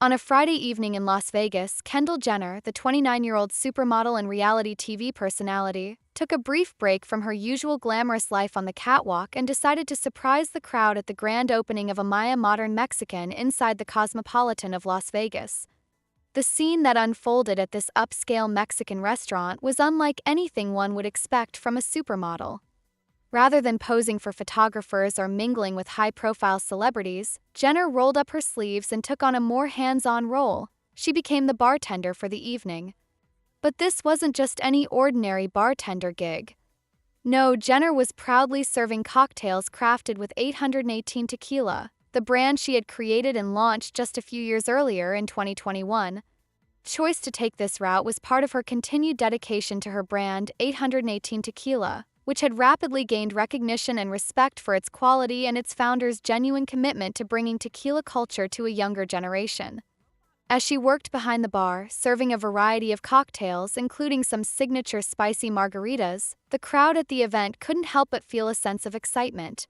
On a Friday evening in Las Vegas, Kendall Jenner, the 29-year-old supermodel and reality TV personality, took a brief break from her usual glamorous life on the catwalk and decided to surprise the crowd at the grand opening of a Maya Modern Mexican inside the Cosmopolitan of Las Vegas. The scene that unfolded at this upscale Mexican restaurant was unlike anything one would expect from a supermodel. Rather than posing for photographers or mingling with high-profile celebrities, Jenner rolled up her sleeves and took on a more hands-on role. She became the bartender for the evening. But this wasn't just any ordinary bartender gig. No, Jenner was proudly serving cocktails crafted with 818 tequila, the brand she had created and launched just a few years earlier in 2021. Choice to take this route was part of her continued dedication to her brand, 818 Tequila, which had rapidly gained recognition and respect for its quality and its founder's genuine commitment to bringing tequila culture to a younger generation. As she worked behind the bar, serving a variety of cocktails, including some signature spicy margaritas, the crowd at the event couldn't help but feel a sense of excitement.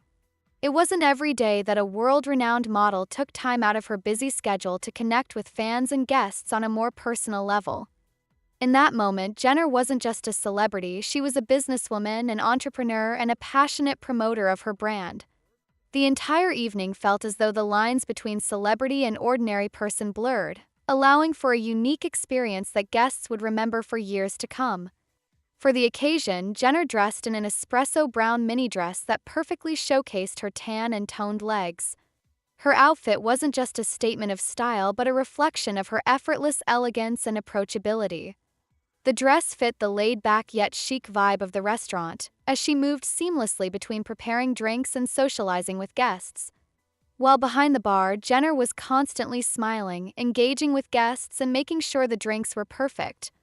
It wasn't every day that a world-renowned model took time out of her busy schedule to connect with fans and guests on a more personal level. In that moment, Jenner wasn't just a celebrity, she was a businesswoman, an entrepreneur, and a passionate promoter of her brand. The entire evening felt as though the lines between celebrity and ordinary person blurred, allowing for a unique experience that guests would remember for years to come. For the occasion, Jenner dressed in an espresso brown mini dress that perfectly showcased her tan and toned legs. Her outfit wasn't just a statement of style but a reflection of her effortless elegance and approachability. The dress fit the laid-back yet chic vibe of the restaurant, as she moved seamlessly between preparing drinks and socializing with guests. While behind the bar, Jenner was constantly smiling, engaging with guests, and making sure the drinks were perfect.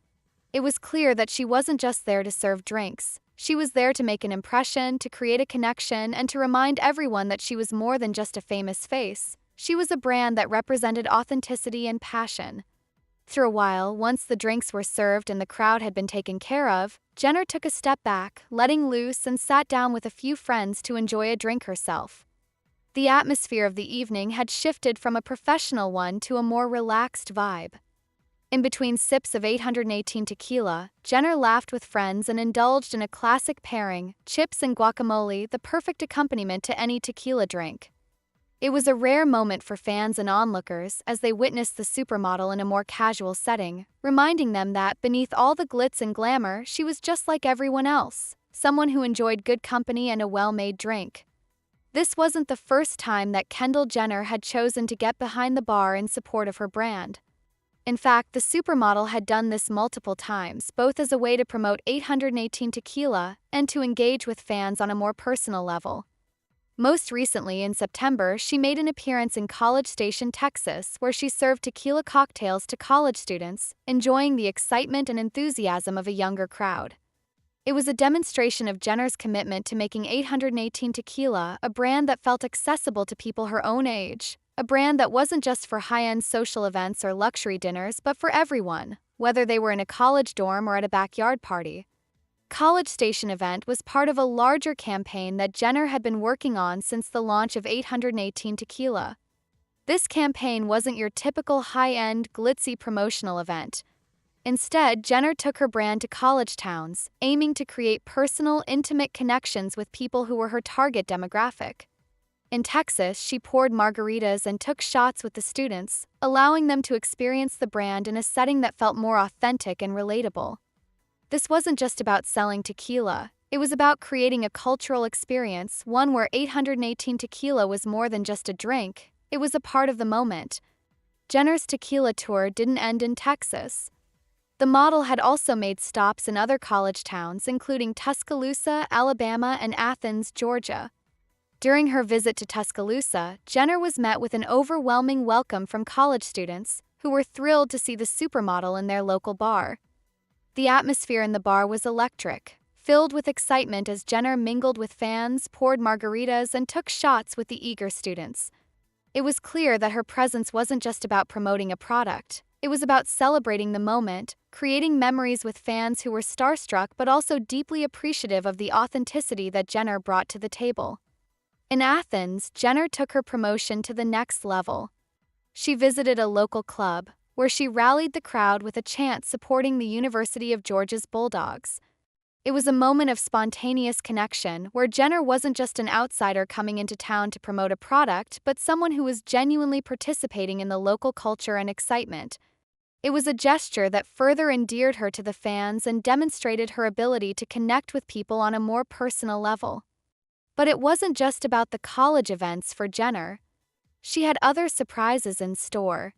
It was clear that she wasn't just there to serve drinks. She was there to make an impression, to create a connection, and to remind everyone that she was more than just a famous face. She was a brand that represented authenticity and passion. After a while, once the drinks were served and the crowd had been taken care of, Jenner took a step back, letting loose, and sat down with a few friends to enjoy a drink herself. The atmosphere of the evening had shifted from a professional one to a more relaxed vibe. In between sips of 818 tequila, Jenner laughed with friends and indulged in a classic pairing, chips and guacamole, the perfect accompaniment to any tequila drink. It was a rare moment for fans and onlookers as they witnessed the supermodel in a more casual setting, reminding them that, beneath all the glitz and glamour, she was just like everyone else, someone who enjoyed good company and a well-made drink. This wasn't the first time that Kendall Jenner had chosen to get behind the bar in support of her brand. In fact, the supermodel had done this multiple times, both as a way to promote 818 Tequila and to engage with fans on a more personal level. Most recently, in September, she made an appearance in College Station, Texas, where she served tequila cocktails to college students, enjoying the excitement and enthusiasm of a younger crowd. It was a demonstration of Jenner's commitment to making 818 Tequila a brand that felt accessible to people her own age, a brand that wasn't just for high-end social events or luxury dinners but for everyone, whether they were in a college dorm or at a backyard party. College Station event was part of a larger campaign that Jenner had been working on since the launch of 818 Tequila. This campaign wasn't your typical high-end, glitzy promotional event. Instead, Jenner took her brand to college towns, aiming to create personal, intimate connections with people who were her target demographic. In Texas, she poured margaritas and took shots with the students, allowing them to experience the brand in a setting that felt more authentic and relatable. This wasn't just about selling tequila, it was about creating a cultural experience, one where 818 Tequila was more than just a drink, it was a part of the moment. Jenner's tequila tour didn't end in Texas. The model had also made stops in other college towns, including Tuscaloosa, Alabama, and Athens, Georgia. During her visit to Tuscaloosa, Jenner was met with an overwhelming welcome from college students, who were thrilled to see the supermodel in their local bar. The atmosphere in the bar was electric, filled with excitement as Jenner mingled with fans, poured margaritas, and took shots with the eager students. It was clear that her presence wasn't just about promoting a product, it was about celebrating the moment, creating memories with fans who were starstruck but also deeply appreciative of the authenticity that Jenner brought to the table. In Athens, Jenner took her promotion to the next level. she visited a local club, where she rallied the crowd with a chant supporting the University of Georgia's Bulldogs. It was a moment of spontaneous connection where Jenner wasn't just an outsider coming into town to promote a product, but someone who was genuinely participating in the local culture and excitement. It was a gesture that further endeared her to the fans and demonstrated her ability to connect with people on a more personal level. But it wasn't just about the college events for Jenner. She had other surprises in store.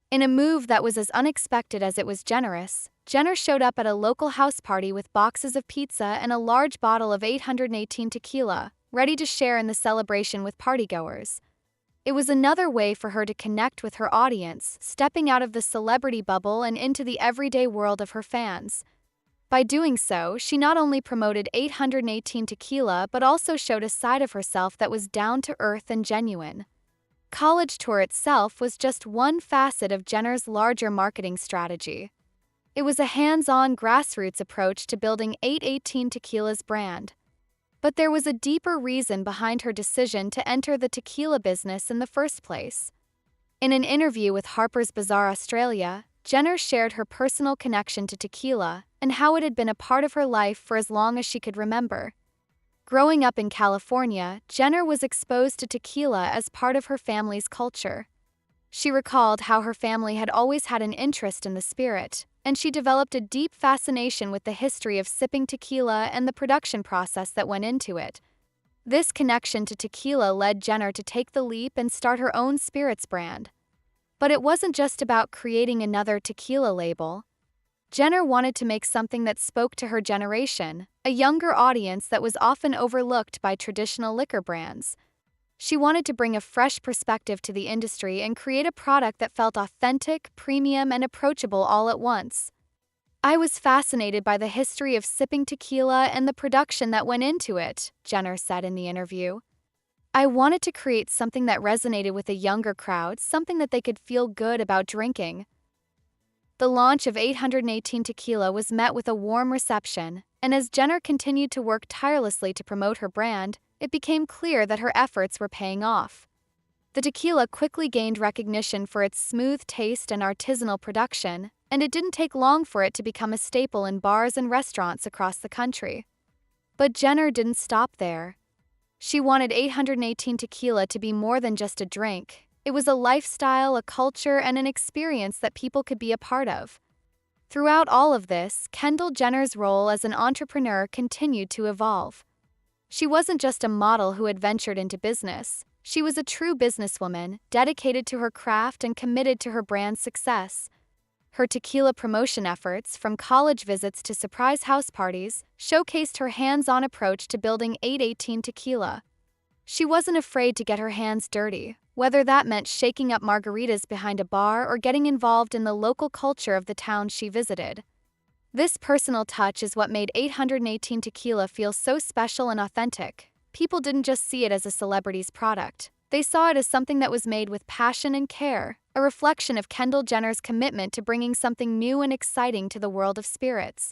In a move that was as unexpected as it was generous, Jenner showed up at a local house party with boxes of pizza and a large bottle of 818 tequila, ready to share in the celebration with partygoers. It was another way for her to connect with her audience, stepping out of the celebrity bubble and into the everyday world of her fans. By doing so, she not only promoted 818 tequila but also showed a side of herself that was down to earth and genuine. College tour itself was just one facet of Jenner's larger marketing strategy. It was a hands-on grassroots approach to building 818 Tequila's brand. But there was a deeper reason behind her decision to enter the tequila business in the first place. In an interview with Harper's Bazaar Australia, Jenner shared her personal connection to tequila and how it had been a part of her life for as long as she could remember. Growing up in California, Jenner was exposed to tequila as part of her family's culture. She recalled how her family had always had an interest in the spirit, and she developed a deep fascination with the history of sipping tequila and the production process that went into it. This connection to tequila led Jenner to take the leap and start her own spirits brand. But it wasn't just about creating another tequila label. Jenner wanted to make something that spoke to her generation, a younger audience that was often overlooked by traditional liquor brands. She wanted to bring a fresh perspective to the industry and create a product that felt authentic, premium, and approachable all at once. "I was fascinated by the history of sipping tequila and the production that went into it," Jenner said in the interview. "I wanted to create something that resonated with a younger crowd, something that they could feel good about drinking." The launch of 818 Tequila was met with a warm reception, and as Jenner continued to work tirelessly to promote her brand, it became clear that her efforts were paying off. The tequila quickly gained recognition for its smooth taste and artisanal production, and it didn't take long for it to become a staple in bars and restaurants across the country. But Jenner didn't stop there. She wanted 818 Tequila to be more than just a drink. It was a lifestyle, a culture, and an experience that people could be a part of. Throughout all of this, Kendall Jenner's role as an entrepreneur continued to evolve. She wasn't just a model who had ventured into business. She was a true businesswoman, dedicated to her craft and committed to her brand's success. Her tequila promotion efforts, from college visits to surprise house parties, showcased her hands-on approach to building 818 Tequila. She wasn't afraid to get her hands dirty, whether that meant shaking up margaritas behind a bar or getting involved in the local culture of the town she visited. This personal touch is what made 818 Tequila feel so special and authentic. People didn't just see it as a celebrity's product. They saw it as something that was made with passion and care, a reflection of Kendall Jenner's commitment to bringing something new and exciting to the world of spirits.